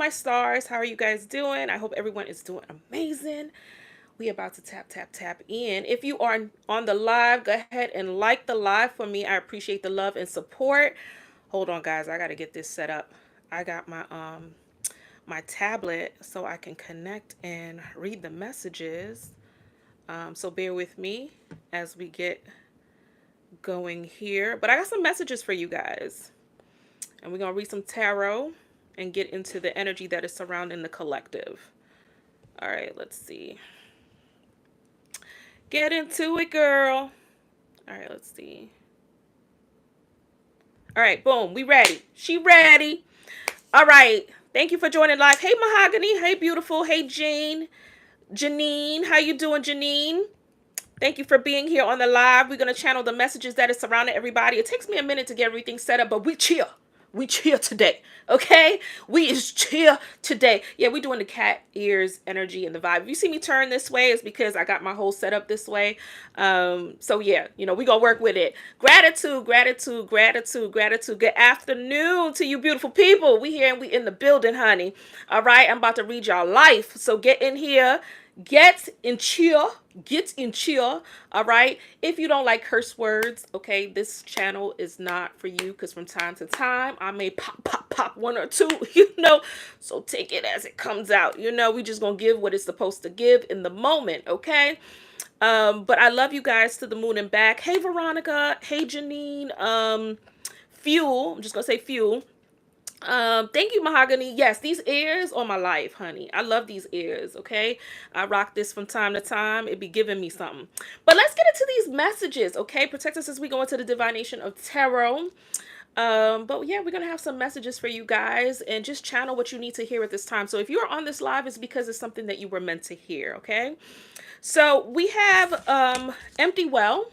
my stars. How are you guys doing? I hope everyone is doing amazing. We about to tap in. If you are on the live, go ahead and like the live for me. I appreciate the love and support. Hold on, guys. I got to get this set up. I got my tablet so I can connect and read the messages. So bear with me as we get going here. But I got some messages for you guys. And we're going to read some tarot and get into the energy that is surrounding the collective. All right, let's see. Get into it, girl. All right, let's see. All right, boom. We ready. She ready. All right. Thank you for joining live. Hey, Mahogany. Hey, beautiful. Hey, Janine. How you doing, Janine? Thank you for being here on the live. We're going to channel the messages that is surrounding everybody. It takes me a minute to get everything set up, but we chill. We chill today, okay? We is chill today. Yeah, we doing the cat ears energy and the vibe. If you see me turn this way, it's because I got my whole setup this way. So yeah, we gonna work with it. Gratitude, gratitude, gratitude, gratitude. Good afternoon to you beautiful people. We here and we in the building, honey. All right, I'm about to read y'all life. So get in here. Get in chill. All right. If you don't like curse words, okay, this channel is not for you because from time to time I may pop one or two, so take it as it comes out. We just gonna give what it's supposed to give in the moment, okay? But I love you guys to the moon and back. Hey, Veronica. Hey, Janine. Fuel. I'm just gonna say Fuel. Thank you, Mahogany. Yes, these ears are my life, honey. I love these ears, okay? I rock this from time to time. It be giving me something. But let's get into these messages, okay? Protect us as we go into the divination of tarot. But yeah, we're gonna have some messages for you guys and just channel what you need to hear at this time. So if you're on this live, it's because it's something that you were meant to hear, okay? So we have Empty Well.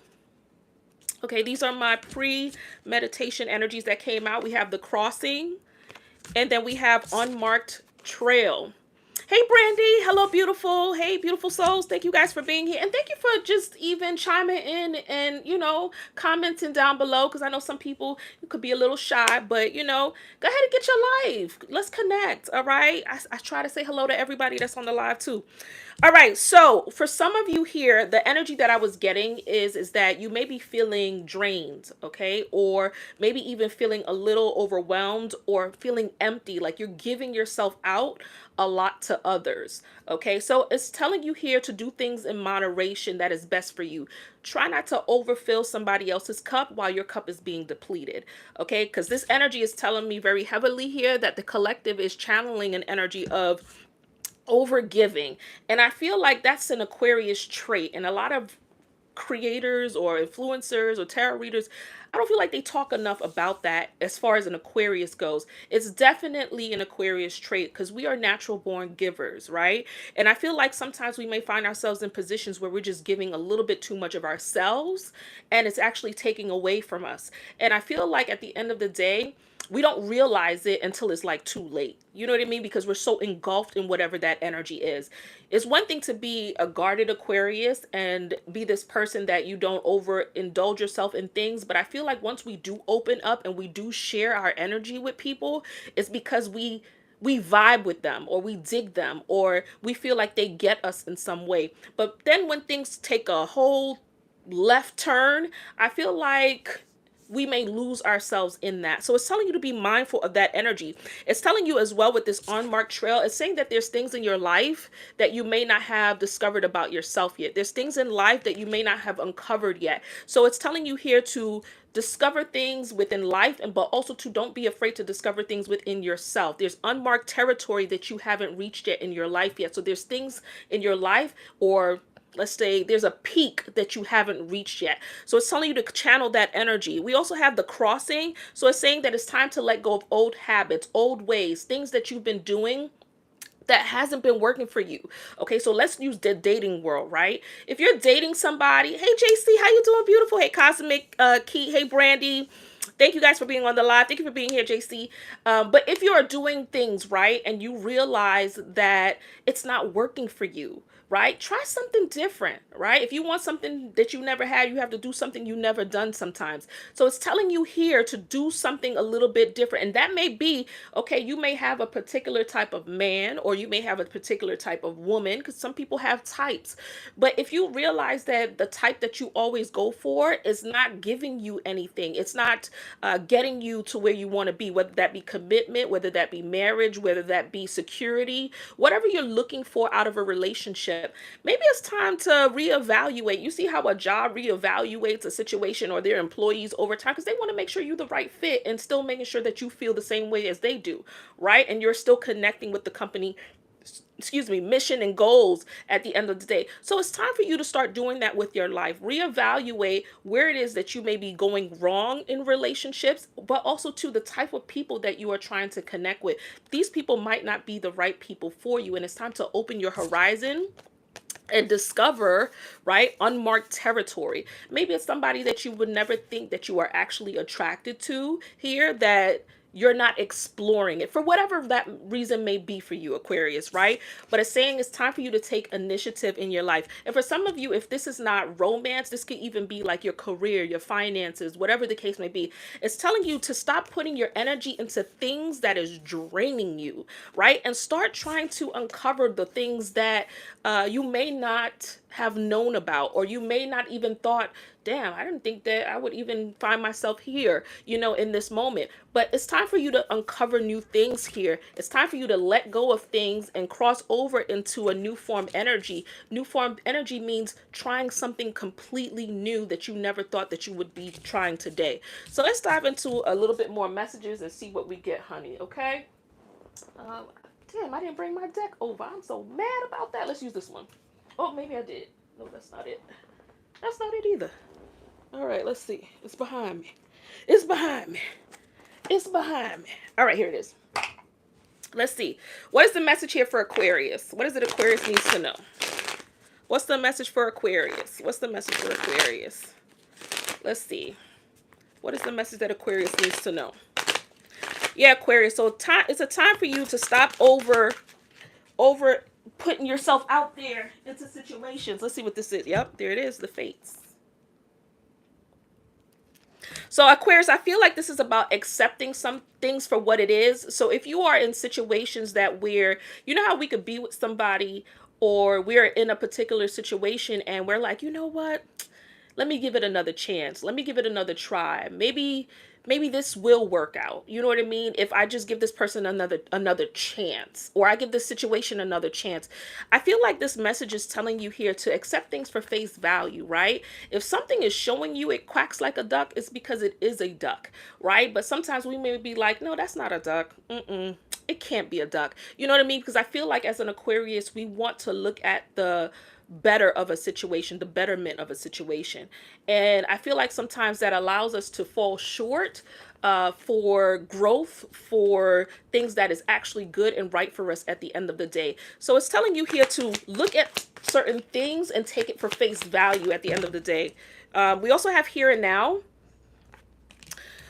Okay, these are my pre-meditation energies that came out. We have the Crossing. And then we have Unmarked Trail. Hey, Brandy. Hello, beautiful. Hey, beautiful souls. Thank you guys for being here. And thank you for just even chiming in and, commenting down below. Because I know some people could be a little shy. But, go ahead and get your life. Let's connect. All right. I try to say hello to everybody that's on the live too. All right, so for some of you here, the energy that I was getting is that you may be feeling drained, okay? Or maybe even feeling a little overwhelmed or feeling empty, like you're giving yourself out a lot to others, okay? So it's telling you here to do things in moderation that is best for you. Try not to overfill somebody else's cup while your cup is being depleted, okay? Because this energy is telling me very heavily here that the collective is channeling an energy of overgiving, and I feel like that's an Aquarius trait, and a lot of creators or influencers or tarot readers, I don't feel like they talk enough about that as far as an Aquarius goes. It's definitely an Aquarius trait because we are natural born givers, right? And I feel like sometimes we may find ourselves in positions where we're just giving a little bit too much of ourselves and it's actually taking away from us. And I feel like at the end of the day, we don't realize it until it's like too late. You know what I mean? Because we're so engulfed in whatever that energy is. It's one thing to be a guarded Aquarius and be this person that you don't overindulge yourself in things. But I feel like once we do open up and we do share our energy with people, it's because we vibe with them or we dig them or we feel like they get us in some way. But then when things take a whole left turn, I feel like we may lose ourselves in that. So it's telling you to be mindful of that energy. It's telling you as well with this unmarked trail, it's saying that there's things in your life that you may not have discovered about yourself yet. There's things in life that you may not have uncovered yet. So it's telling you here to discover things within life, and but also to don't be afraid to discover things within yourself. There's unmarked territory that you haven't reached yet in your life yet. So there's things in your life, or let's say there's a peak that you haven't reached yet. So it's telling you to channel that energy. We also have the Crossing. So it's saying that it's time to let go of old habits, old ways, things that you've been doing that hasn't been working for you. Okay, so let's use the dating world, right? If you're dating somebody, hey JC, how you doing, beautiful? Hey Cosmic Key, hey Brandy. Thank you guys for being on the live. Thank you for being here, JC. But if you are doing things right and you realize that it's not working for you, right? Try something different, right? If you want something that you never had, you have to do something you never done sometimes. So it's telling you here to do something a little bit different. And that may be, okay, you may have a particular type of man or you may have a particular type of woman, because some people have types. But if you realize that the type that you always go for is not giving you anything, it's not getting you to where you want to be, whether that be commitment, whether that be marriage, whether that be security, whatever you're looking for out of a relationship, maybe it's time to reevaluate. You see how a job reevaluates a situation or their employees over time, because they want to make sure you're the right fit and still making sure that you feel the same way as they do, right? And you're still connecting with the company, mission and goals at the end of the day. So it's time for you to start doing that with your life. Reevaluate where it is that you may be going wrong in relationships, but also to the type of people that you are trying to connect with. These people might not be the right people for you, and it's time to open your horizon and discover, right, unmarked territory. Maybe it's somebody that you would never think that you are actually attracted to here, that you're not exploring it for whatever that reason may be for you, Aquarius, right? But it's saying it's time for you to take initiative in your life. And for some of you, if this is not romance, this could even be like your career, your finances, whatever the case may be. It's telling you to stop putting your energy into things that is draining you, right? And start trying to uncover the things that you may not have known about, or you may not even thought, damn, I didn't think that I would even find myself here, in this moment. But it's time for you to uncover new things here. It's time for you to let go of things and cross over into a new form energy. New form energy means trying something completely new that you never thought that you would be trying today. So let's dive into a little bit more messages and see what we get, honey, okay? Damn, I didn't bring my deck over. I'm so mad about that. Let's use this one. Oh, maybe I did. No, that's not it. That's not it either. All right, let's see. It's behind me. It's behind me. It's behind me. All right, here it is. Let's see. What is the message here for Aquarius? What is it Aquarius needs to know? What's the message for Aquarius? What's the message for Aquarius? Let's see. What is the message that Aquarius needs to know? Yeah, Aquarius. So it's a time for you to stop over putting yourself out there into situations. Let's see what this is. Yep, there it is. The fates. So Aquarius, I feel like this is about accepting some things for what it is. So if you are in situations that where, you know how we could be with somebody, or we're in a particular situation and we're like, you know what? Let me give it another chance. Let me give it another try. Maybe this will work out. You know what I mean? If I just give this person another chance, or I give this situation another chance. I feel like this message is telling you here to accept things for face value, right? If something is showing you it quacks like a duck, it's because it is a duck, right? But sometimes we may be like, no, that's not a duck. It can't be a duck. You know what I mean? Because I feel like as an Aquarius, we want to look at the better of a situation, the betterment of a situation. And I feel like sometimes that allows us to fall short for growth, for things that is actually good and right for us at the end of the day. So it's telling you here to look at certain things and take it for face value at the end of the day. We also have here and now.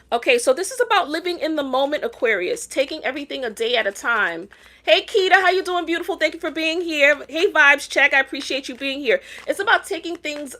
Okay, so this is about living in the moment, Aquarius, taking everything a day at a time. Hey, Keita, how you doing, beautiful? Thank you for being here. Hey, Vibes Check, I appreciate you being here. It's about taking things,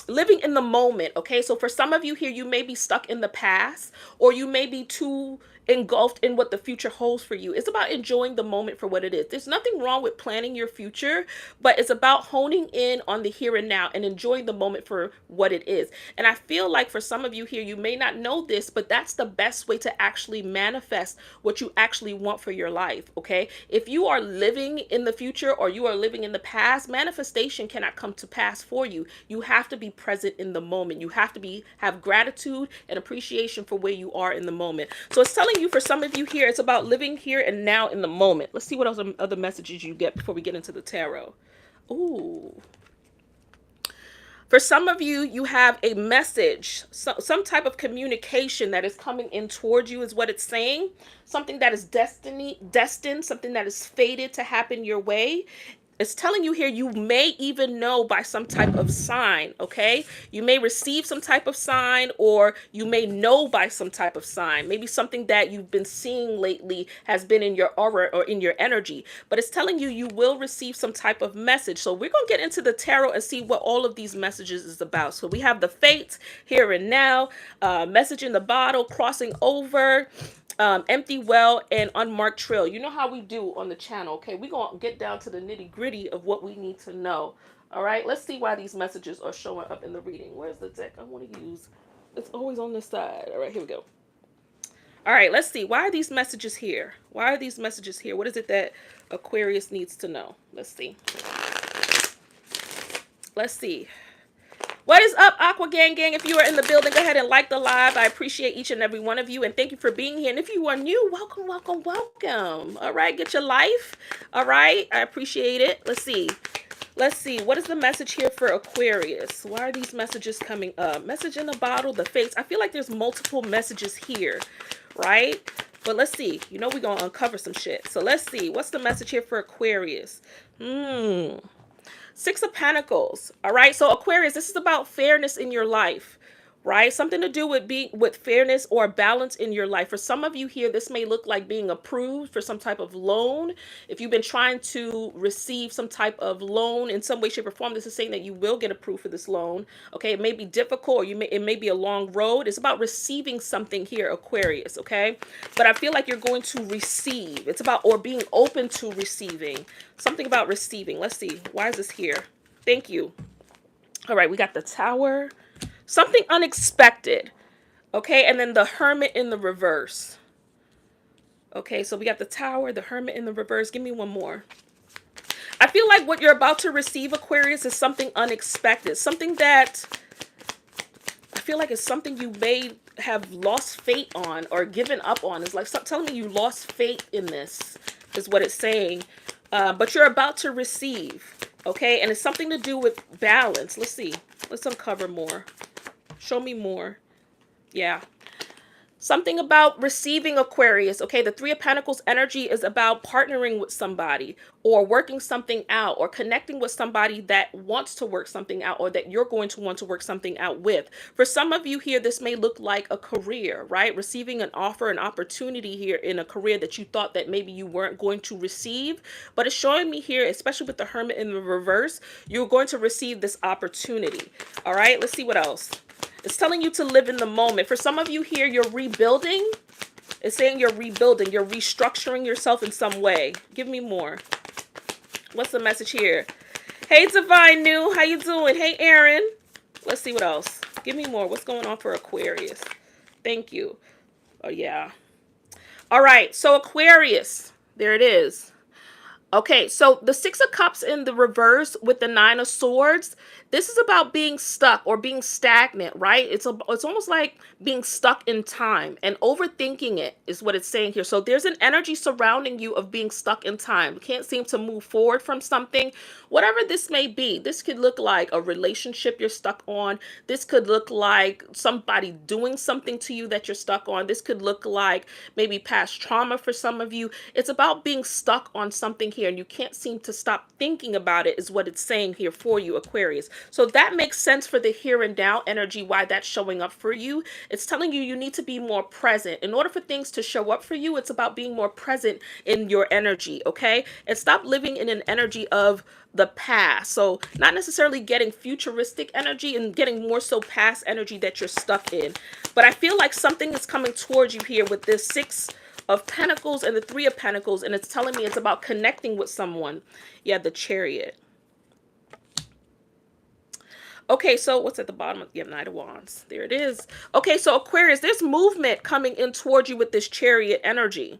living in the moment, okay? So for some of you here, you may be stuck in the past, or you may be too engulfed in what the future holds for you. It's about enjoying the moment for what it is. There's nothing wrong with planning your future, but it's about honing in on the here and now and enjoying the moment for what it is. And I feel like for some of you here, you may not know this, but that's the best way to actually manifest what you actually want for your life, okay? If you are living in the future or you are living in the past, manifestation cannot come to pass for you. You have to be present in the moment. You have to have gratitude and appreciation for where you are in the moment. So it's telling you, for some of you here, it's about living here and now in the moment. Let's see what else other messages you get before we get into the tarot. Ooh. For some of you, you have a message, some type of communication that is coming in towards you is what it's saying. Something that is destined, something that is fated to happen your way. It's telling you here you may even know by some type of sign, okay? You may receive some type of sign, or you may know by some type of sign. Maybe something that you've been seeing lately has been in your aura or in your energy. But it's telling you you will receive some type of message. So we're going to get into the tarot and see what all of these messages is about. So we have the fates, here and now, message in the bottle, crossing over, empty well, and unmarked trail. You know how we do on the channel, okay? We're going to get down to the nitty gritty of what we need to know. All right, let's see why these messages are showing up in the reading. Where's the deck I want to use? It's always on this side. All right, here we go. All right, let's see. Why are these messages here? Why are these messages here? What is it that Aquarius needs to know? Let's see. Let's see. What is up, Aqua Gang Gang? If you are in the building, go ahead and like the live. I appreciate each and every one of you, and thank you for being here. And if you are new, welcome, welcome, welcome. All right, get your life. All right, I appreciate it. Let's see. Let's see. What is the message here for Aquarius? Why are these messages coming up? Message in the bottle, the fates. I feel like there's multiple messages here, right? But let's see. You know we're going to uncover some shit. So let's see. What's the message here for Aquarius? Six of Pentacles. All right. So Aquarius, this is about fairness in your life, right? Something to do with fairness or balance in your life. For some of you here, this may look like being approved for some type of loan. If you've been trying to receive some type of loan in some way, shape, or form, this is saying that you will get approved for this loan. Okay. It may be difficult, or it may be a long road. It's about receiving something here, Aquarius. Okay. But I feel like you're going to receive. It's about, or being open to receiving. Something about receiving. Let's see. Why is this here? Thank you. All right. We got the Tower. Something unexpected. Okay. And then the Hermit in the reverse. Okay. So we got the Tower, the Hermit in the reverse. Give me one more. I feel like what you're about to receive, Aquarius, is something unexpected. Something that I feel like is something you may have lost faith on or given up on. It's like telling me you lost faith in this is what it's saying. But you're about to receive. Okay. And it's something to do with balance. Let's see. Let's uncover more. Show me more. Yeah. Something about receiving, Aquarius. Okay, the Three of Pentacles energy is about partnering with somebody or working something out or connecting with somebody that wants to work something out or that you're going to want to work something out with. For some of you here, this may look like a career, right? Receiving an offer, an opportunity here in a career that you thought that maybe you weren't going to receive. But it's showing me here, especially with the Hermit in the reverse, you're going to receive this opportunity. All right, let's see what else. It's telling you to live in the moment. For some of you here, you're rebuilding. It's saying you're rebuilding. You're restructuring yourself in some way. Give me more. What's the message here? Hey, Divine New. How you doing? Hey, Aaron. Let's see what else. Give me more. What's going on for Aquarius? Thank you. Oh, yeah. All right. So Aquarius. There it is. Okay, so the Six of Cups in the reverse with the Nine of Swords, this is about being stuck or being stagnant, right? It's almost like being stuck in time, and overthinking it is what it's saying here. So there's an energy surrounding you of being stuck in time. You can't seem to move forward from something, whatever this may be. This could look like a relationship you're stuck on. This could look like somebody doing something to you that you're stuck on. This could look like maybe past trauma for some of you. It's about being stuck on something here, and you can't seem to stop thinking about it is what it's saying here for you, Aquarius. So that makes sense for the here and now energy, why that's showing up for you. It's telling you you need to be more present. In order for things to show up for you, it's about being more present in your energy, okay? And stop living in an energy of the past. So not necessarily getting futuristic energy and getting more so past energy that you're stuck in. But I feel like something is coming towards you here with this Six of Pentacles and the Three of Pentacles, and it's telling me it's about connecting with someone. Yeah, the Chariot. Okay, so what's at the bottom? Yeah, Knight of Wands. There it is. Okay, so Aquarius, there's movement coming in towards you with this Chariot energy.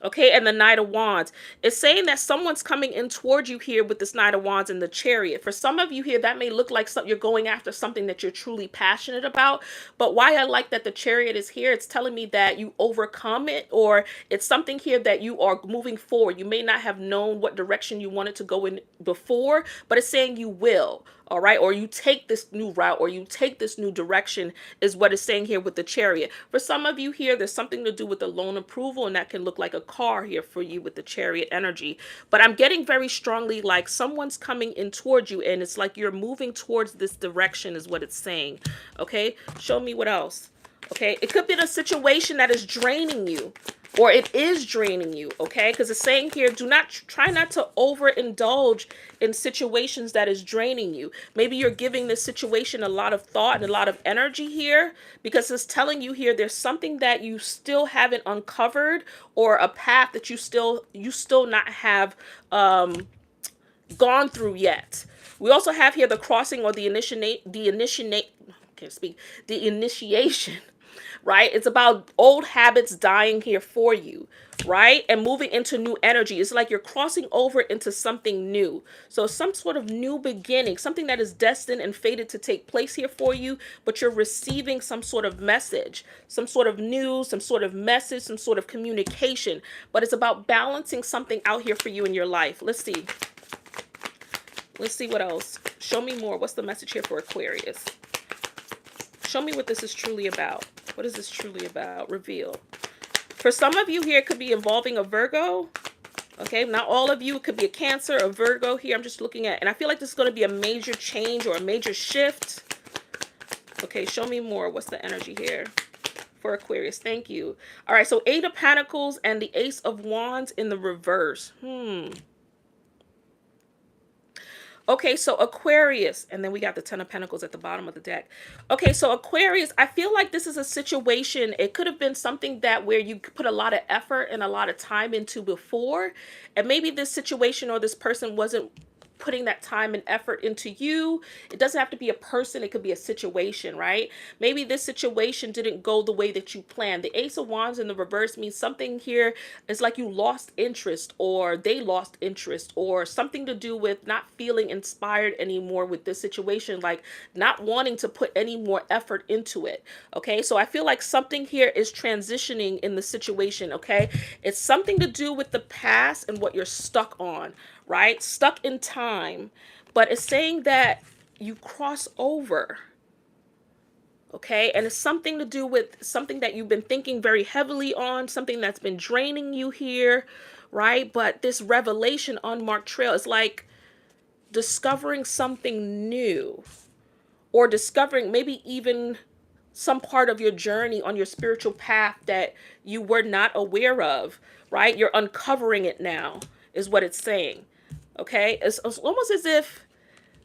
Okay, and the Knight of Wands. It's saying that someone's coming in towards you here with this Knight of Wands and the Chariot. For some of you here, that may look like you're going after something that you're truly passionate about. But why I like that the Chariot is here, it's telling me that you overcome it, or it's something here that you are moving forward. You may not have known what direction you wanted to go in before, but it's saying you will. All right, or you take this new route, or you take this new direction, is what it's saying here with the Chariot. For some of you here, there's something to do with the loan approval, and that can look like a car here for you with the Chariot energy. But I'm getting very strongly like someone's coming in towards you, and it's like you're moving towards this direction, is what it's saying. Okay, show me what else. Okay, it could be a situation that is draining you, or it is draining you, okay? Because it's saying here, try not to overindulge in situations that is draining you. Maybe you're giving this situation a lot of thought and a lot of energy here, because it's telling you here there's something that you still haven't uncovered, or a path that you still not have gone through yet. We also have here the crossing, or the initiation, right? It's about old habits dying here for you, right? And moving into new energy. It's like you're crossing over into something new. So some sort of new beginning, something that is destined and fated to take place here for you, but you're receiving some sort of message, some sort of news, some sort of message, some sort of communication. But it's about balancing something out here for you in your life. Let's see. Let's see what else. Show me more. What's the message here for Aquarius? Show me what this is truly about. What is this truly about? Reveal. For some of you here, it could be involving a Virgo. Okay, not all of you. It could be a Cancer, a Virgo here. I'm just looking at, and I feel like this is going to be a major change or a major shift. Okay, show me more. What's the energy here for Aquarius? Thank you. All right, so 8 of Pentacles and the Ace of Wands in the reverse. Okay, so Aquarius, and then we got the 10 of Pentacles at the bottom of the deck. Okay, so Aquarius, I feel like this is a situation, it could have been something that where you put a lot of effort and a lot of time into before, and maybe this situation or this person wasn't putting that time and effort into you. It doesn't have to be a person, it could be a situation, right? Maybe this situation didn't go the way that you planned. The Ace of Wands in the reverse means something here is like you lost interest, or they lost interest, or something to do with not feeling inspired anymore with this situation, like not wanting to put any more effort into it. Okay, so I feel like something here is transitioning in the situation. Okay, it's something to do with the past and what you're stuck on, right? Stuck in time, but it's saying that you cross over. Okay, and it's something to do with something that you've been thinking very heavily on, something that's been draining you here, right? But this revelation, unmarked trail, is like discovering something new, or discovering maybe even some part of your journey on your spiritual path that you were not aware of, right? You're uncovering it now, is what it's saying. Okay, it's almost as if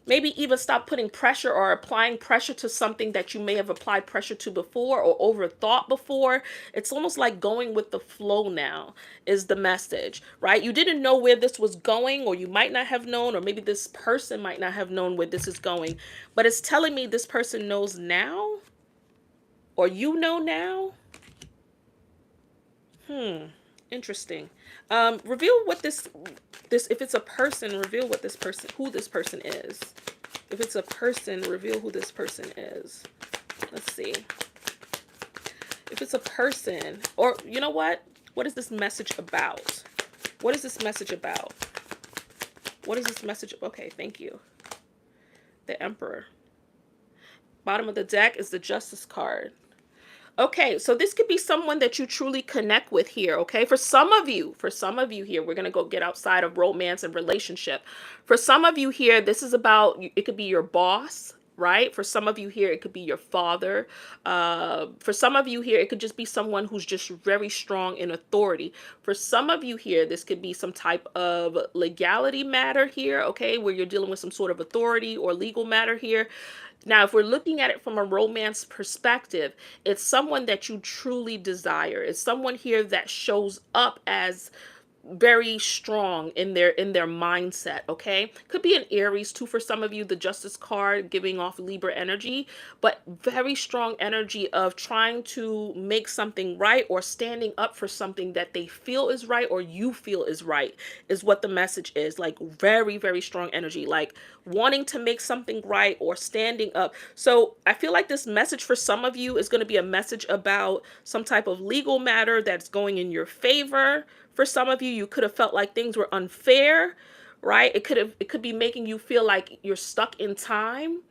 maybe even stop putting pressure or applying pressure to something that you may have applied pressure to before or overthought before. It's almost like going with the flow now is the message, right? You didn't know where this was going, or you might not have known, or maybe this person might not have known where this is going, but it's telling me this person knows now, or you know now. Interesting. Reveal what this, if it's a person, reveal what this person, who this person is. If it's a person, reveal who this person is. Let's see. If it's a person, or you know what is this message about? What is this message about? What is this message? Okay, thank you. The Emperor. Bottom of the deck is the Justice card. Okay, so this could be someone that you truly connect with here, okay? For some of you here, we're going to go get outside of romance and relationship. For some of you here, this is about, it could be your boss, right? For some of you here, it could be your father. For some of you here, it could just be someone who's just very strong in authority. For some of you here, this could be some type of legality matter here, okay? Where you're dealing with some sort of authority or legal matter here. Now, if we're looking at it from a romance perspective, it's someone that you truly desire. It's someone here that shows up as very strong in their mindset. Okay, could be an Aries too for some of you, the Justice card giving off Libra energy, but very strong energy of trying to make something right, or standing up for something that they feel is right, or you feel is right, is what the message is. Like very, very strong energy, like wanting to make something right or standing up. So I feel like this message for some of you is going to be a message about some type of legal matter that's going in your favor. For some of you, you could have felt like things were unfair, right? It could be making you feel like you're stuck in time,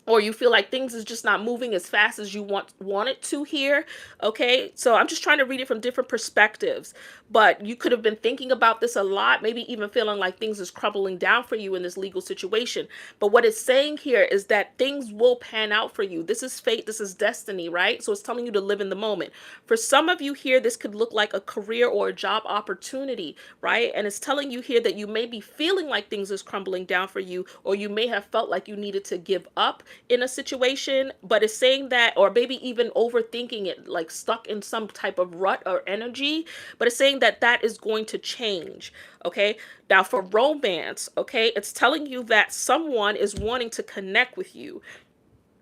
or you feel like things is just not moving as fast as you want it to here. Okay, so I'm just trying to read it from different perspectives, but you could have been thinking about this a lot, maybe even feeling like things is crumbling down for you in this legal situation. But what it's saying here is that things will pan out for you. This is fate, this is destiny, right? So it's telling you to live in the moment. For some of you here, this could look like a career or a job opportunity, right? And it's telling you here that you may be feeling like things is crumbling down for you, or you may have felt like you needed to give up in a situation, but it's saying that, or maybe even overthinking it, like stuck in some type of rut or energy, but it's saying that that is going to change. Okay, now for romance, okay, it's telling you that someone is wanting to connect with you,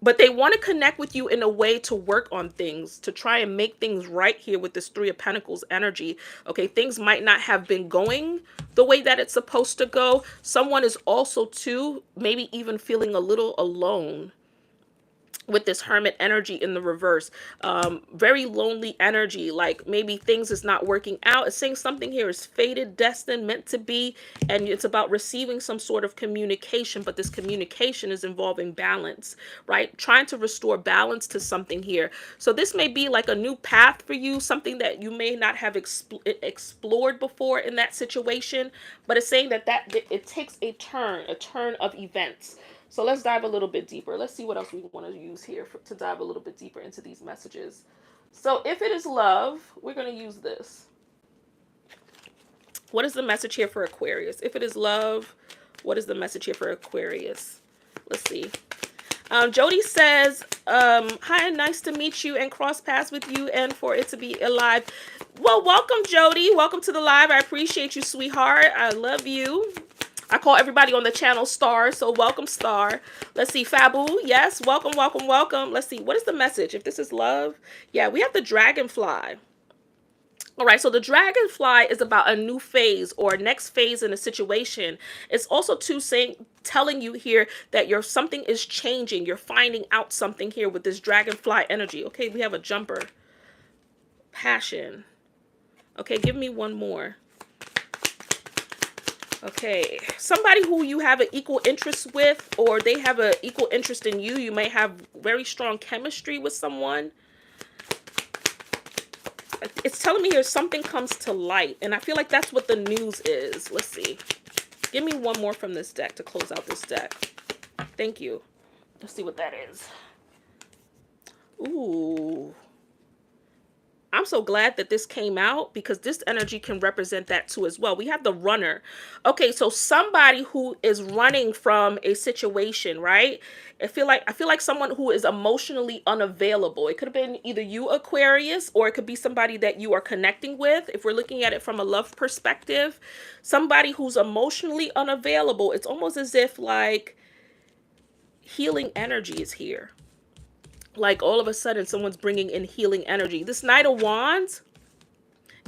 but they want to connect with you in a way to work on things, to try and make things right here with this Three of Pentacles energy. Okay, things might not have been going the way that it's supposed to go. Someone is also too maybe even feeling a little alone with this Hermit energy in the reverse. Very lonely energy, like maybe things is not working out. It's saying something here is fated, destined, meant to be, and it's about receiving some sort of communication, but this communication is involving balance, right? Trying to restore balance to something here. So this may be like a new path for you, something that you may not have explored before in that situation, but it's saying that it takes a turn of events. So let's dive a little bit deeper. Let's see what else we want to use here to dive a little bit deeper into these messages. So if it is love, we're going to use this. What is the message here for Aquarius? If it is love, what is the message here for Aquarius? Let's see. Jody says, hi, nice to meet you and cross paths with you and for it to be alive. Well, welcome, Jody. Welcome to the live. I appreciate you, sweetheart. I love you. I call everybody on the channel Star, so welcome, Star. Let's see, Fabu, yes, welcome, welcome, welcome. Let's see, what is the message? If this is love, yeah, we have the dragonfly. All right, so the dragonfly is about a new phase or next phase in a situation. It's also too telling you here that something is changing. You're finding out something here with this dragonfly energy. Okay, we have a jumper. Passion. Okay, give me one more. Okay, somebody who you have an equal interest with, or they have an equal interest in you. You may have very strong chemistry with someone. It's telling me here something comes to light, and I feel like that's what the news is. Let's see. Give me one more from this deck to close out this deck. Thank you. Let's see what that is. Ooh. I'm so glad that this came out because this energy can represent that too as well. We have the runner. Okay, so somebody who is running from a situation, right? I feel like someone who is emotionally unavailable. It could have been either you, Aquarius, or it could be somebody that you are connecting with. If we're looking at it from a love perspective, somebody who's emotionally unavailable. It's almost as if like healing energy is here. Like all of a sudden someone's bringing in healing energy. This Knight of Wands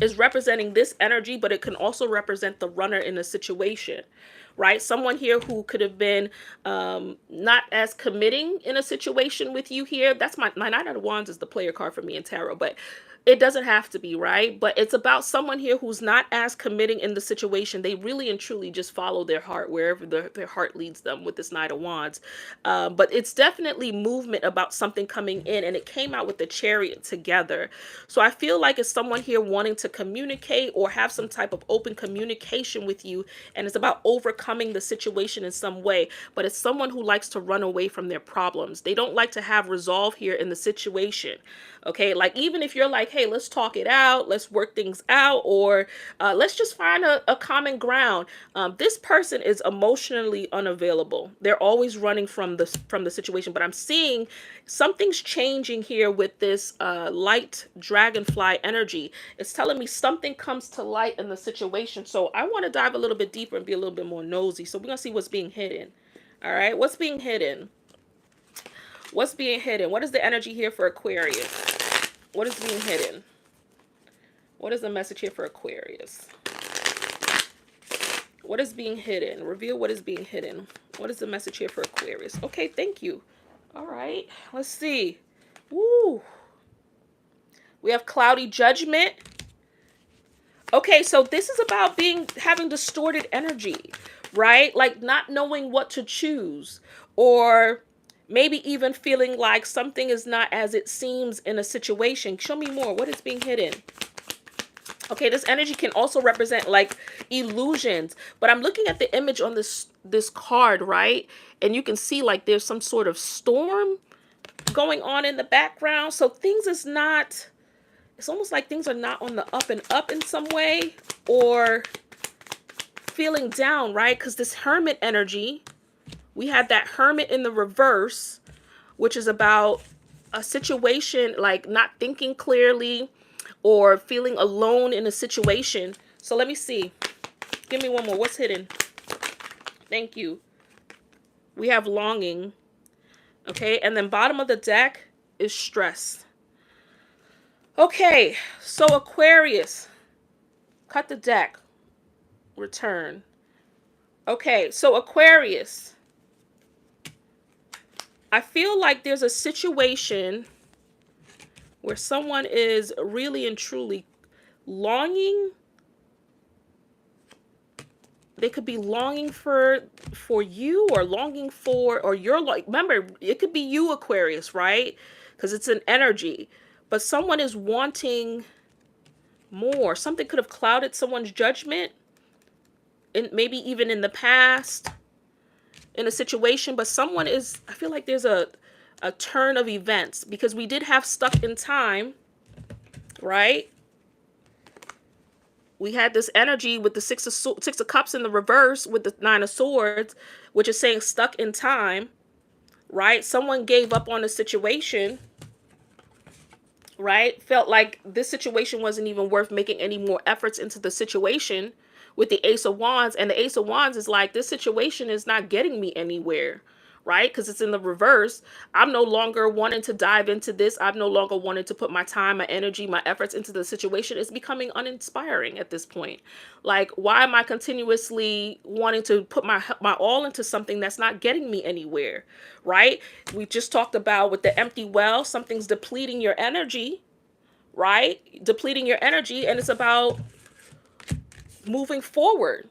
is representing this energy, but it can also represent the runner in a situation, right? Someone here who could have been not as committing in a situation with you here. That's my Knight of Wands is the player card for me in tarot, but it doesn't have to be, right? But it's about someone here who's not as committing in the situation. They really and truly just follow their heart wherever their heart leads them with this Knight of Wands. But it's definitely movement about something coming in, and it came out with the Chariot together. So I feel like it's someone here wanting to communicate or have some type of open communication with you, and it's about overcoming the situation in some way. But it's someone who likes to run away from their problems. They don't like to have resolve here in the situation. Okay, like even if you're like, hey, let's talk it out, let's work things out, or let's just find a common ground. This person is emotionally unavailable. They're always running from the situation. But I'm seeing something's changing here with this light dragonfly energy. It's telling me something comes to light in the situation. So I want to dive a little bit deeper and be a little bit more nosy. So we're gonna see what's being hidden. All right, what's being hidden? What's being hidden? What is the energy here for Aquarius? What is being hidden? What is the message here for Aquarius? What is being hidden? Reveal what is being hidden. What is the message here for Aquarius? Okay, thank you. All right, let's see. Woo. We have cloudy judgment. Okay, so this is about having distorted energy, right? Like not knowing what to choose, or maybe even feeling like something is not as it seems in a situation. Show me more. What is being hidden? Okay, this energy can also represent like illusions, but I'm looking at the image on this card, right? And you can see like there's some sort of storm going on in the background. So things is not, it's almost like things are not on the up and up in some way, or feeling down, right? Because this hermit energy, we had that hermit in the reverse, which is about a situation like not thinking clearly or feeling alone in a situation. So let me see. Give me one more. What's hidden? Thank you. We have longing. Okay, and then bottom of the deck is stress. Okay, so Aquarius, cut the deck, return. Okay, so Aquarius, I feel like there's a situation where someone is really and truly longing. They could be longing for you, or longing for, or you're like, remember, it could be you, Aquarius, right? Because it's an energy. But someone is wanting more. Something could have clouded someone's judgment, and maybe even in the past, in a situation. But someone is, I feel like there's a turn of events, because we did have stuck in time, right? We had this energy with the six of cups in the reverse with the 9 of swords, which is saying stuck in time, right? Someone gave up on a situation, right? Felt like this situation wasn't even worth making any more efforts into the situation, with the Ace of Wands. And the Ace of Wands is like, this situation is not getting me anywhere, right? Because it's in the reverse. I'm no longer wanting to dive into this. I've no longer wanted to put my time, my energy, my efforts into the situation. It's becoming uninspiring at this point. Like, why am I continuously wanting to put my all into something that's not getting me anywhere, right? We just talked about with the empty well, something's depleting your energy, right? Depleting your energy, and it's about moving forward.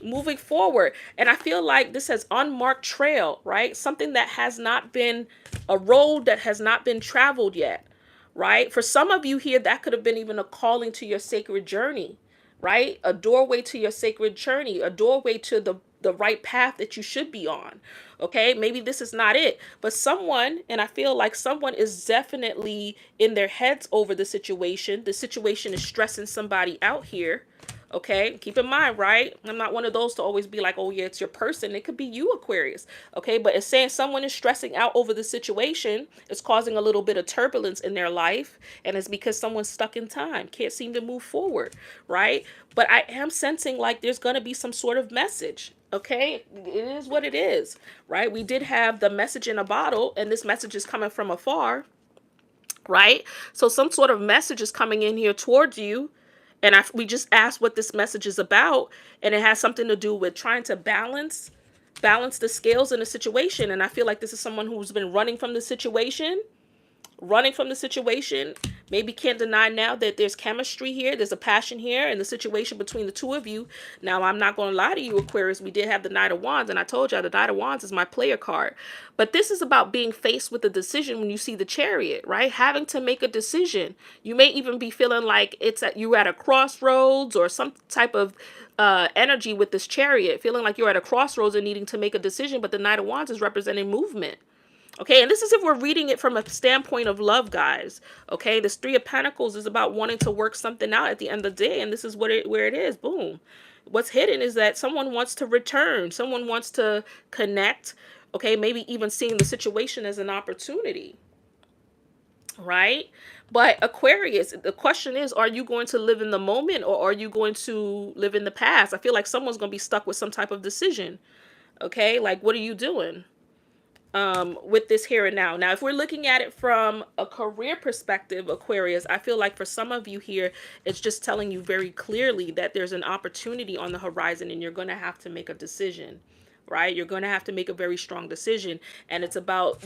And I feel like this has unmarked trail, right? Something that has not been, a road that has not been traveled yet, right? For some of you here, that could have been even a calling to your sacred journey, right? A doorway to your sacred journey, a doorway to the right path that you should be on. Okay, maybe this is not it, but someone, and I feel like someone is definitely in their heads over the situation. The situation is stressing somebody out here. Okay, keep in mind, right? I'm not one of those to always be like, oh yeah, it's your person. It could be you, Aquarius. Okay, but it's saying someone is stressing out over the situation. It's causing a little bit of turbulence in their life, and it's because someone's stuck in time, can't seem to move forward, right? But I am sensing like there's going to be some sort of message. Okay, it is what it is, right? We did have the message in a bottle, and this message is coming from afar, right? So some sort of message is coming in here towards you. And we just asked what this message is about, and it has something to do with trying to balance the scales in a situation. And I feel like this is someone who's been running from the situation, maybe can't deny now that there's chemistry here, there's a passion here in the situation between the two of you. Now, I'm not going to lie to you, Aquarius, we did have the Knight of Wands, and I told you the Knight of Wands is my player card. But this is about being faced with a decision when you see the Chariot, right? Having to make a decision. You may even be feeling like you're at a crossroads, or some type of energy with this Chariot, feeling like you're at a crossroads and needing to make a decision. But the Knight of Wands is representing movement. Okay, and this is if we're reading it from a standpoint of love, guys. Okay, this Three of Pentacles is about wanting to work something out at the end of the day, and this is where it is. Boom. What's hidden is that someone wants to return. Someone wants to connect. Okay, maybe even seeing the situation as an opportunity. Right? But Aquarius, the question is, are you going to live in the moment, or are you going to live in the past? I feel like someone's going to be stuck with some type of decision. Okay, like what are you doing? With this here and now. Now, if we're looking at it from a career perspective, Aquarius, I feel like for some of you here, it's just telling you very clearly that there's an opportunity on the horizon, and you're going to have to make a decision, right? You're going to have to make a very strong decision, and it's about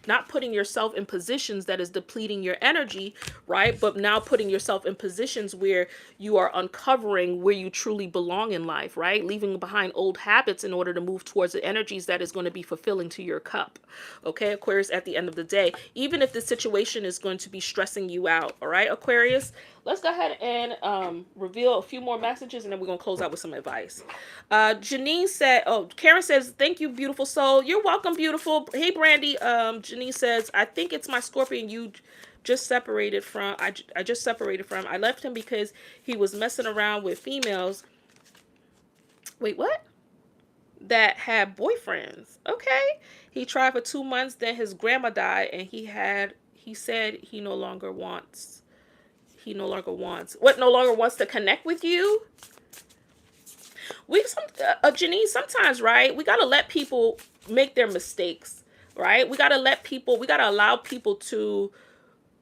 not putting yourself in positions that is depleting your energy, right? But now putting yourself in positions where you are uncovering where you truly belong in life, right? Leaving behind old habits in order to move towards the energies that is going to be fulfilling to your cup. Okay, Aquarius, at the end of the day, even if the situation is going to be stressing you out, all right, Aquarius, let's go ahead and reveal a few more messages, and then we're going to close out with some advice. Janine said, oh, Karen says, thank you, beautiful soul. You're welcome, beautiful. Hey, Brandy. Janine says, I think it's my Scorpion you just separated from. I just separated from. I left him because he was messing around with females. Wait, what? That had boyfriends. Okay. He tried for 2 months, then his grandma died, and he said he no longer wants. What, no longer wants to connect with you? Janine, sometimes, right, we got to let people make their mistakes, right? We got to allow people to,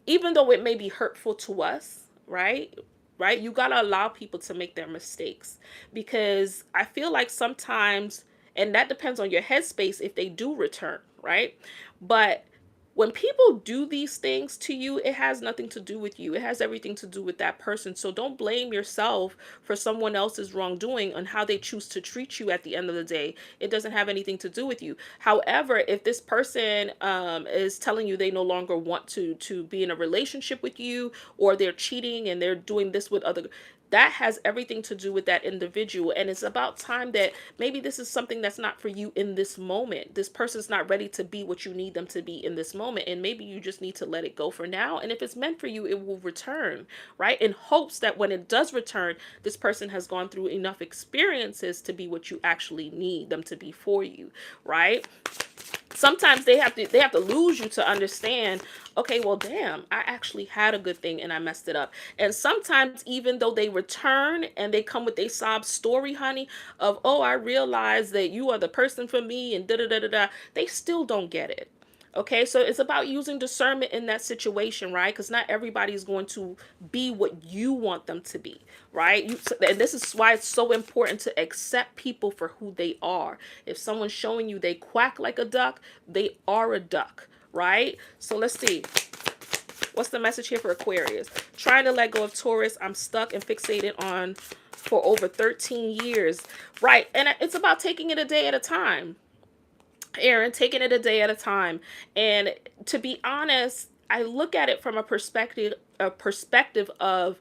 even though it may be hurtful to us, right? You got to allow people to make their mistakes, because I feel like sometimes, and that depends on your headspace if they do return, right? But when people do these things to you, it has nothing to do with you. It has everything to do with that person. So don't blame yourself for someone else's wrongdoing on how they choose to treat you at the end of the day. It doesn't have anything to do with you. However, if this person is telling you they no longer want to be in a relationship with you, or they're cheating and they're doing this with other, that has everything to do with that individual. And it's about time that maybe this is something that's not for you in this moment. This person's not ready to be what you need them to be in this moment. And maybe you just need to let it go for now. And if it's meant for you, it will return, right? In hopes that when it does return, this person has gone through enough experiences to be what you actually need them to be for you, right? Sometimes they have to lose you to understand, okay, well, damn, I actually had a good thing and I messed it up. And sometimes, even though they return and they come with a sob story, honey, of, oh, I realized that you are the person for me and da-da-da-da-da, they still don't get it. Okay, so it's about using discernment in that situation, right? Because not everybody is going to be what you want them to be, right? And this is why it's so important to accept people for who they are. If someone's showing you they quack like a duck, they are a duck, right? So let's see. What's the message here for Aquarius? Trying to let go of Taurus. I'm stuck and fixated on for over 13 years. Right, and it's about taking it a day at a time. Aaron, taking it a day at a time. And to be honest, I look at it from a perspective of,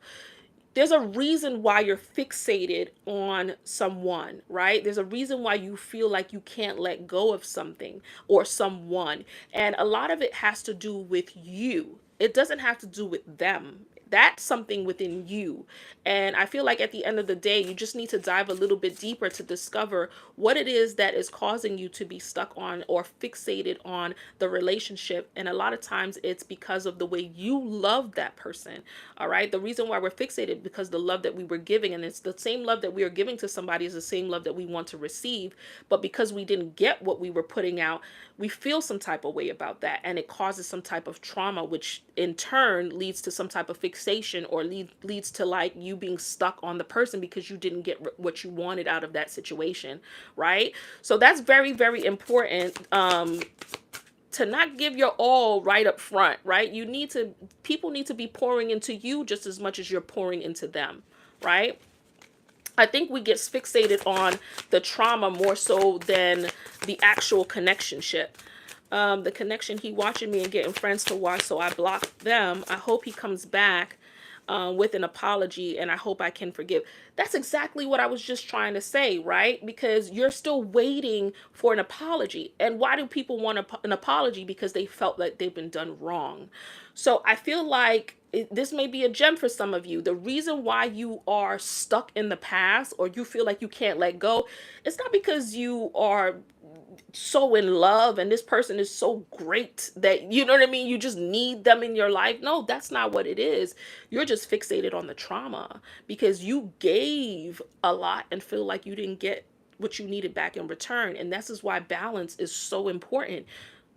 there's a reason why you're fixated on someone, right? There's a reason why you feel like you can't let go of something or someone. And a lot of it has to do with you. It doesn't have to do with them. That's something within you. And I feel like at the end of the day, you just need to dive a little bit deeper to discover what it is that is causing you to be stuck on or fixated on the relationship. And a lot of times it's because of the way you love that person. All right. The reason why we're fixated, because the love that we were giving, and it's the same love that we are giving to somebody is the same love that we want to receive. But because we didn't get what we were putting out, we feel some type of way about that. And it causes some type of trauma, which in turn leads to some type of fixation, or leads to like you being stuck on the person because you didn't get what you wanted out of that situation, right? So that's very, very important, to not give your all right up front, right? People need to be pouring into you just as much as you're pouring into them, right? I think we get fixated on the trauma more so than the actual connectionship. The connection, he watching me and getting friends to watch, so I blocked them. I hope he comes back with an apology, and I hope I can forgive. That's exactly what I was just trying to say, right? Because you're still waiting for an apology. And why do people want an apology? Because they felt like they've been done wrong. So I feel like this may be a gem for some of you. The reason why you are stuck in the past, or you feel like you can't let go, it's not because you are so in love and this person is so great that, you know what I mean, you just need them in your life. No, that's not what it is. You're just fixated on the trauma because you gave a lot and feel like you didn't get what you needed back in return. And this is why balance is so important.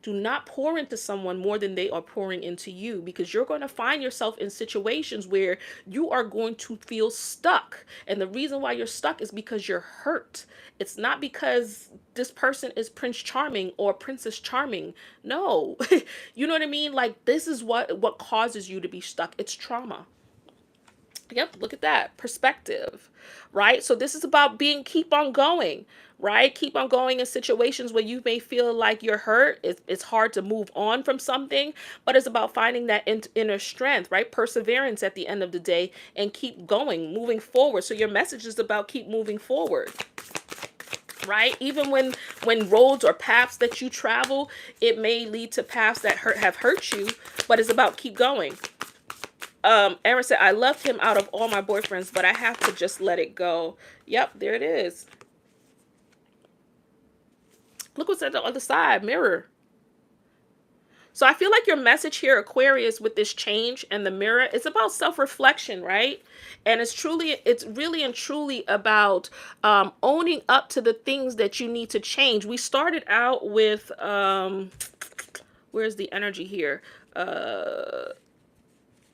Do not pour into someone more than they are pouring into you, because you're going to find yourself in situations where you are going to feel stuck. And the reason why you're stuck is because you're hurt. It's not because this person is Prince Charming or Princess Charming. No. You know what I mean? Like, this is what causes you to be stuck. It's trauma. Yep, look at that perspective, right? So this is about keep on going, right? Keep on going in situations where you may feel like you're hurt. It's hard to move on from something, but it's about finding that inner strength, right? Perseverance at the end of the day, and keep going, moving forward. So your message is about keep moving forward, right? Even when roads or paths that you travel, it may lead to paths that have hurt you, but it's about keep going. Aaron said, I loved him out of all my boyfriends, but I have to just let it go. Yep, there it is. Look what's at the other side, mirror. So I feel like your message here, Aquarius, with this change and the mirror, it's about self-reflection, right? And it's really and truly about owning up to the things that you need to change. We started out with, where's the energy here?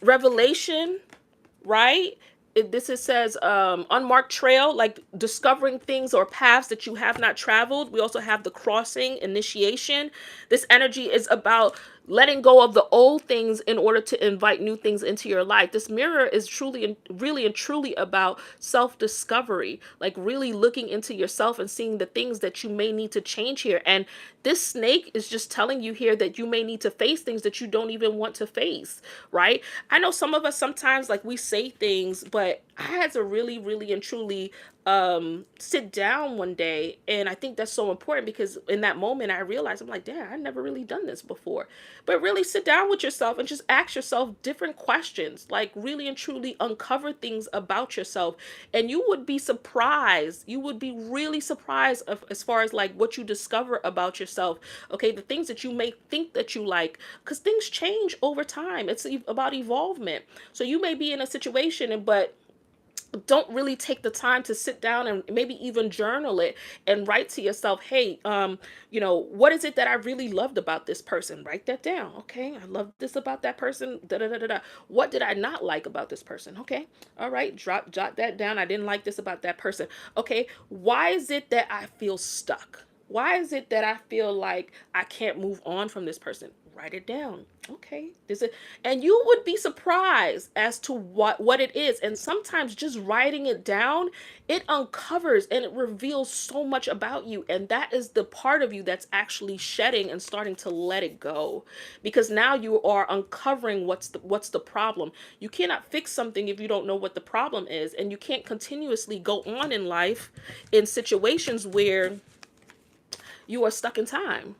Revelation, right? It says unmarked trail, like discovering things or paths that you have not traveled. We also have the crossing, initiation. This energy is about letting go of the old things in order to invite new things into your life. This mirror is really and truly about self-discovery, like really looking into yourself and seeing the things that you may need to change here. And this snake is just telling you here that you may need to face things that you don't even want to face, right? I know some of us sometimes, like, we say things, but I had to really and truly sit down one day, and I think that's so important, because in that moment I realized, I'm like, damn, I've never really done this before. But really sit down with yourself and just ask yourself different questions, like really and truly uncover things about yourself, and you would be surprised. You would be really surprised as far as like what you discover about yourself. Okay, the things that you may think that you like, because things change over time. It's about evolvement. So you may be in a situation, but don't really take the time to sit down and maybe even journal it and write to yourself, hey, what is it that I really loved about this person? Write that down. Okay, I love this about that person. Da, da, da, da, da. What did I not like about this person? Okay, all right, jot that down. I didn't like this about that person. Okay, why is it that I feel stuck? Why is it that I feel like I can't move on from this person? Write it down. Okay, and you would be surprised as to what it is. And sometimes just writing it down, it uncovers and it reveals so much about you. And that is the part of you that's actually shedding and starting to let it go, because now you are uncovering what's the problem. You cannot fix something if you don't know what the problem is, and you can't continuously go on in life in situations where you are stuck in time.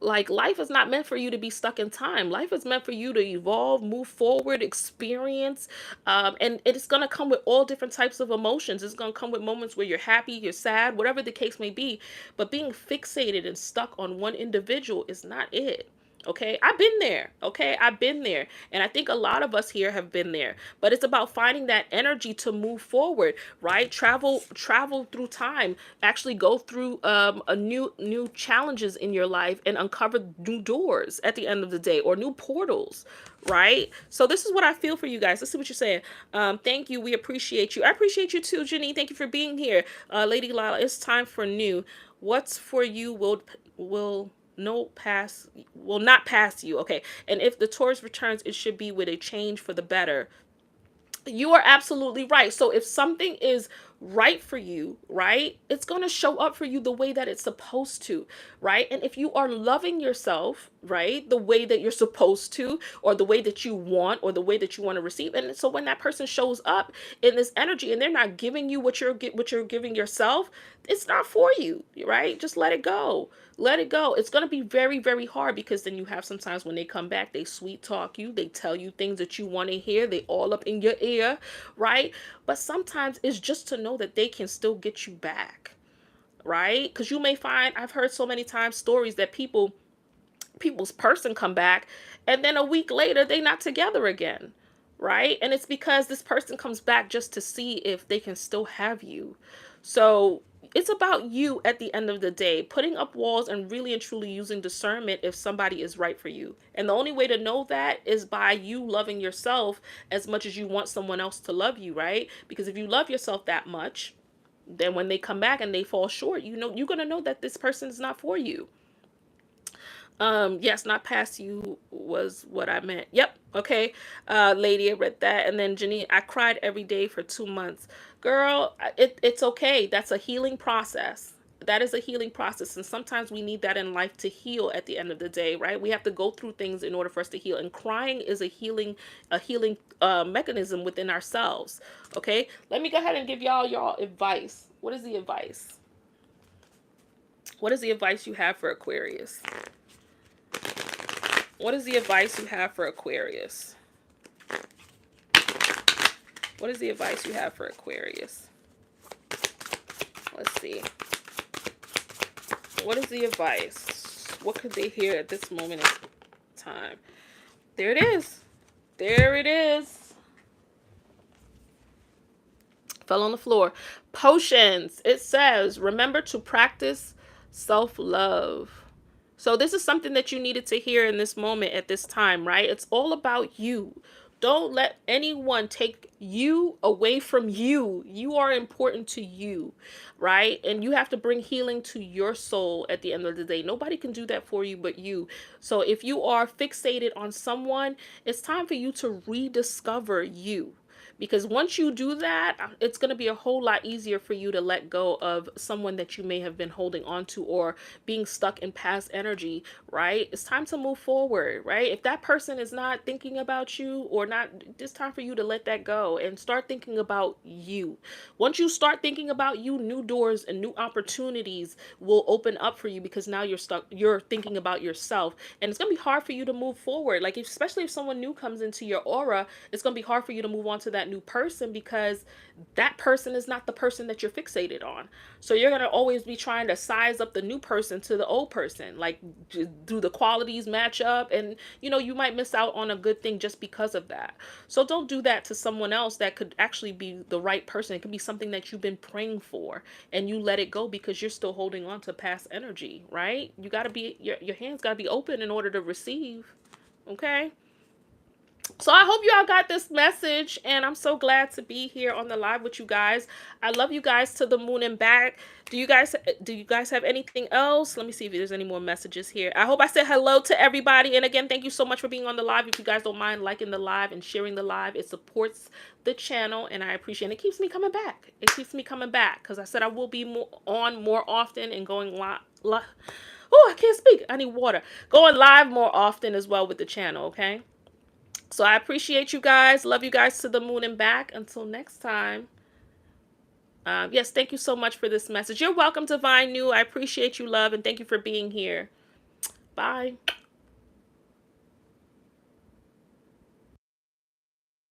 Like, life is not meant for you to be stuck in time. Life is meant for you to evolve, move forward, experience, and it's going to come with all different types of emotions. It's going to come with moments where you're happy, you're sad, whatever the case may be. But being fixated and stuck on one individual is not it. Okay, I've been there. Okay, I've been there. And I think a lot of us here have been there. But it's about finding that energy to move forward, right? Travel through time. Actually go through a new challenges in your life and uncover new doors at the end of the day, or new portals, right? So this is what I feel for you guys. Let's see what you're saying. Thank you. We appreciate you. I appreciate you too, Jenny. Thank you for being here. Lady Lala, it's time for new. What's for you will not pass you. Okay, and if the Taurus returns, it should be with a change for the better. You are absolutely right. So if something is right for you, right, it's going to show up for you the way that it's supposed to, right? And if you are loving yourself, right, the way that you're supposed to, or the way that you want, or the way that you want to receive, and so when that person shows up in this energy and they're not giving you what you're giving yourself, it's not for you, right? Just let it go. Let it go. It's going to be very hard, because then you have sometimes when they come back, they sweet talk you, they tell you things that you want to hear, they all up in your ear, right? But sometimes it's just to know that they can still get you back, right? Because you may find, I've heard so many times stories that people's person come back, and then a week later they not together again. right? And it's because this person comes back just to see if they can still have you. So it's about you at the end of the day, putting up walls and really and truly using discernment if somebody is right for you. And the only way to know that is by you loving yourself as much as you want someone else to love you, right? Because if you love yourself that much, then when they come back and they fall short, you know, you're going to know that this person is not for you. Yes, not past you was what I meant. Yep. Okay. Lady, I read that. And then Janine, I cried every day for 2 months. Girl, it's okay. That's a healing process. That is a healing process. And sometimes we need that in life to heal at the end of the day, right? We have to go through things in order for us to heal. And crying is a healing mechanism within ourselves. Okay. Let me go ahead and give y'all advice. What is the advice? What is the advice you have for Aquarius? What is the advice you have for Aquarius? What is the advice you have for Aquarius? Let's see. What is the advice? What could they hear at this moment in time? There it is. There it is. Fell on the floor. Potions. It says, remember to practice self-love. So this is something that you needed to hear in this moment at this time, right? It's all about you. Don't let anyone take you away from you. You are important to you, right? And you have to bring healing to your soul at the end of the day. Nobody can do that for you but you. So if you are fixated on someone, it's time for you to rediscover you. Because once you do that, it's going to be a whole lot easier for you to let go of someone that you may have been holding on to or being stuck in past energy, right? It's time to move forward, right? If that person is not thinking about you or not, it's time for you to let that go and start thinking about you. Once you start thinking about you, new doors and new opportunities will open up for you because now you're thinking about yourself. And it's going to be hard for you to move forward. Like, especially if someone new comes into your aura, it's going to be hard for you to move on to that new person because that person is not the person that you're fixated on. So you're going to always be trying to size up the new person to the old person. Like, do the qualities match up? And, you know, you might miss out on a good thing just because of that. So don't do that to someone else that could actually be the right person. It could be something that you've been praying for and you let it go because you're still holding on to past energy, right? You got to be, your hands got to be open in order to receive. Okay? So I hope y'all got this message, and I'm so glad to be here on the live with you guys. I love you guys to the moon and back. Do you guys have anything else? Let me see if there's any more messages here. I hope I said hello to everybody. And again, thank you so much for being on the live. If you guys don't mind liking the live and sharing the live, it supports the channel, and I appreciate it. It keeps me coming back. It keeps me coming back because I said I will be more often and going live. Oh, I can't speak. I need water. Going live more often as well with the channel, okay? So I appreciate you guys. Love you guys to the moon and back. Until next time. Yes, thank you so much for this message. You're welcome, Divine New. I appreciate you, love, and thank you for being here. Bye.